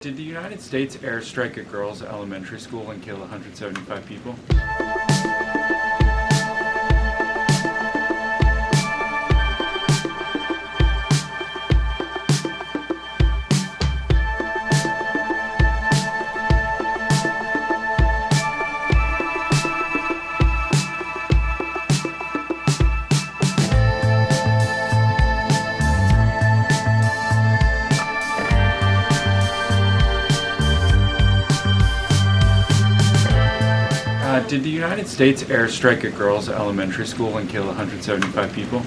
Did the United States airstrike a girls' elementary school and kill 175 people? Did the United States airstrike a girls' elementary school and kill 175 people?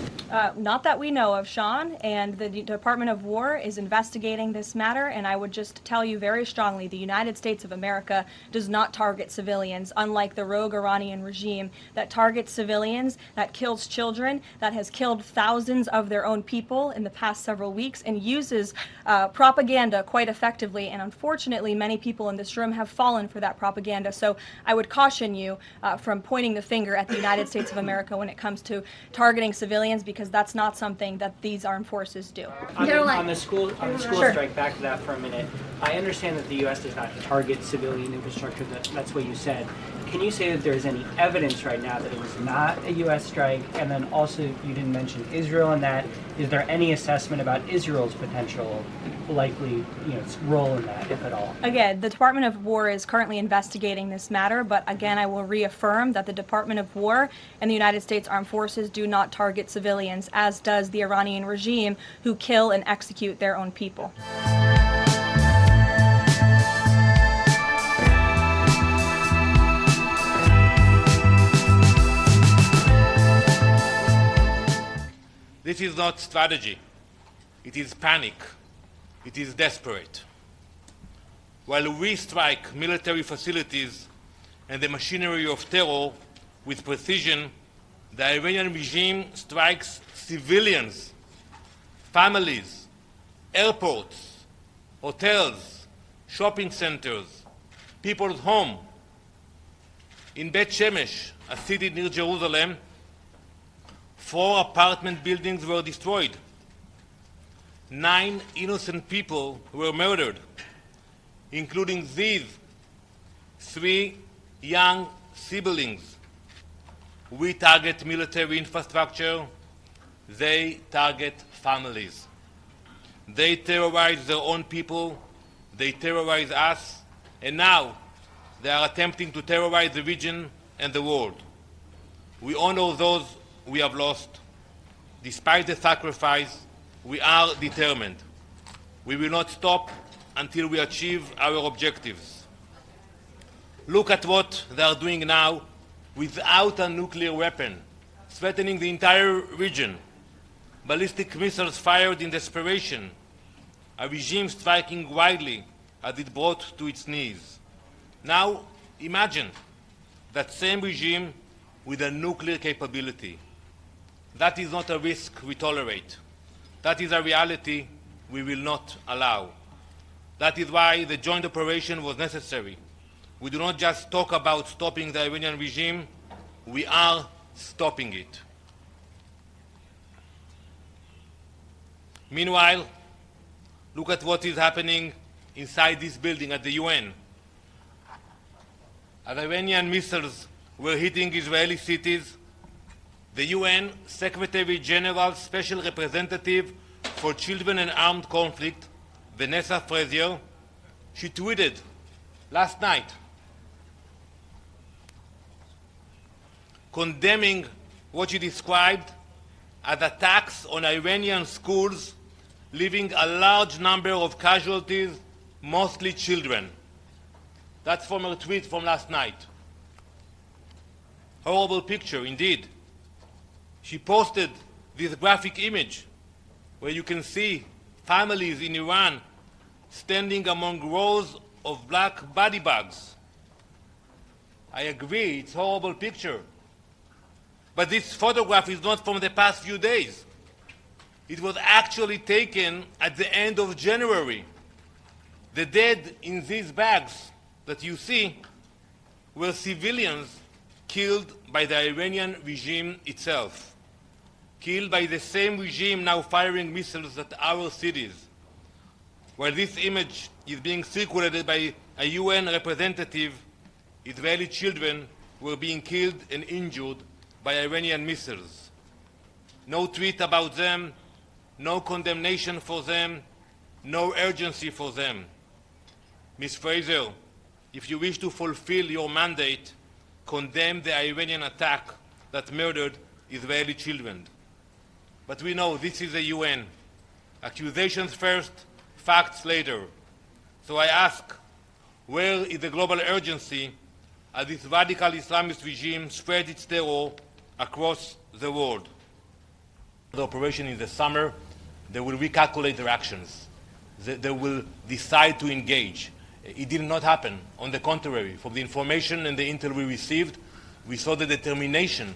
Not that we know of, Sean, and the Department of War is investigating this matter, and I would just tell you very strongly, the United States of America does not target civilians, unlike the rogue Iranian regime that targets civilians, that kills children, that has killed thousands of their own people in the past several weeks, and uses propaganda quite effectively, and unfortunately many people in this room have fallen for that propaganda. So I would caution you from pointing the finger at the United States of America when it comes to targeting civilians, because that's not something that these armed forces do. On the school strike, back to that for a minute. I understand that the U.S. does not target civilian infrastructure. That's what you said. Can you say that there's any evidence right now that it was not a U.S. strike? And then also, you didn't mention Israel in that. Is there any assessment about Israel's potential likely, role in that, if at all? Again, the Department of War is currently investigating this matter, but again, I will reaffirm that the Department of War and the United States Armed Forces do not target civilians, as does the Iranian regime, who kill and execute their own people. This is not strategy. It is panic. It is desperate. While we strike military facilities and the machinery of terror with precision, the Iranian regime strikes civilians, families, airports, hotels, shopping centers, people's homes. In Beit Shemesh, a city near Jerusalem, 4 apartment buildings were destroyed. 9 innocent people were murdered, including these 3 young siblings. We target military infrastructure. They target families. They terrorize their own people. They terrorize us. And now they are attempting to terrorize the region and the world. We honor those we have lost. Despite the sacrifice, we are determined. We will not stop until we achieve our objectives. Look at what they are doing now without a nuclear weapon, threatening the entire region. Ballistic missiles fired in desperation, a regime striking widely as it brought to its knees. Now imagine that same regime with a nuclear capability. That is not a risk we tolerate. That is a reality we will not allow. That is why the joint operation was necessary. We do not just talk about stopping the Iranian regime, we are stopping it. Meanwhile, look at what is happening inside this building at the UN. As Iranian missiles were hitting Israeli cities, the UN Secretary General's Special Representative for Children and Armed Conflict, Vanessa Frazier, she tweeted last night condemning what she described as attacks on Iranian schools, leaving a large number of casualties, mostly children. That's from her tweet from last night. Horrible picture indeed. She posted this graphic image where you can see families in Iran standing among rows of black body bags. I agree, it's a horrible picture. But this photograph is not from the past few days. It was actually taken at the end of January. The dead in these bags that you see were civilians killed by the Iranian regime itself. Killed by the same regime now firing missiles at our cities. While this image is being circulated by a UN representative, Israeli children were being killed and injured by Iranian missiles. No tweet about them, no condemnation for them, no urgency for them. Ms. Fraser, if you wish to fulfill your mandate, condemn the Iranian attack that murdered Israeli children. But we know this is the UN. Accusations first, facts later. So I ask, where is the global urgency as this radical Islamist regime spreads its terror across the world? The operation in the summer, they will recalculate their actions. They will decide to engage. It did not happen. On the contrary, from the information and the intel we received, we saw the determination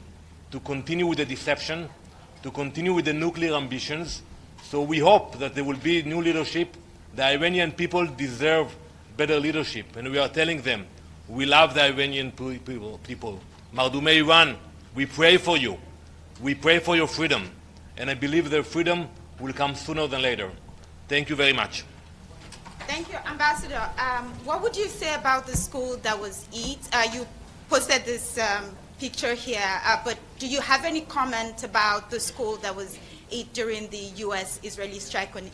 to continue with the deception, to continue with the nuclear ambitions. So we hope that there will be new leadership. The Iranian people deserve better leadership, and we are telling them, we love the Iranian people. Mardume Iran, we pray for you. We pray for your freedom, and I believe their freedom will come sooner than later. Thank you very much. Thank you, Ambassador. What would you say about the school that was Aide? You posted this picture here, but do you have any comment about the school that was Aide during the U.S.-Israeli strike on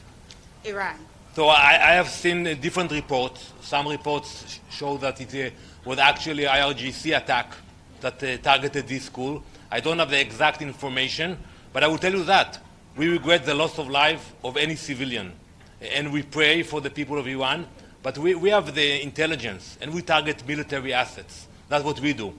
Iran? So I have seen different reports. Some reports show that it was actually an IRGC attack that targeted this school. I don't have the exact information, but I will tell you that we regret the loss of life of any civilian. And we pray for the people of Iran, but we have the intelligence, and we target military assets. That's what we do.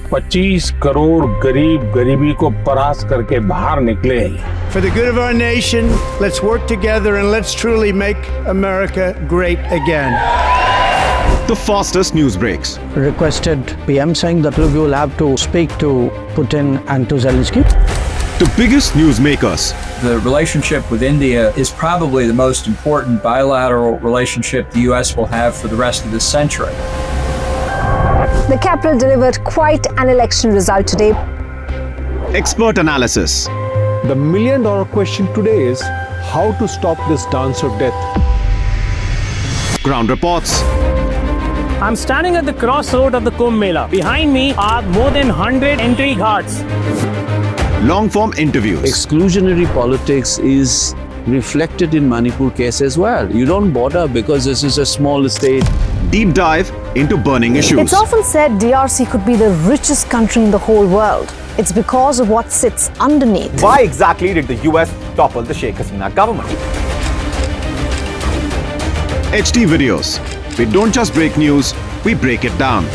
$25 crore गरीब गरीबी को परास्त करके बाहर निकले। For the good of our nation, let's work together and let's truly make America great again. The fastest news breaks. Requested PM saying that look, you will have to speak to Putin and to Zelensky. The biggest news makers. The relationship with India is probably the most important bilateral relationship the U.S. will have for the rest of this century. The capital delivered quite an election result today. Expert analysis. The million-dollar question today is how to stop this dance of death. Ground reports. I'm standing at the crossroad of the Kumbh Mela. Behind me are more than 100 entry ghats. Long-form interviews. Exclusionary politics is reflected in Manipur case as well. You don't bother because this is a small state. Deep dive into burning issues. It's often said DRC could be the richest country in the whole world. It's because of what sits underneath. Why exactly did the US topple the Sheikh Hasina government? HD videos. We don't just break news, we break it down.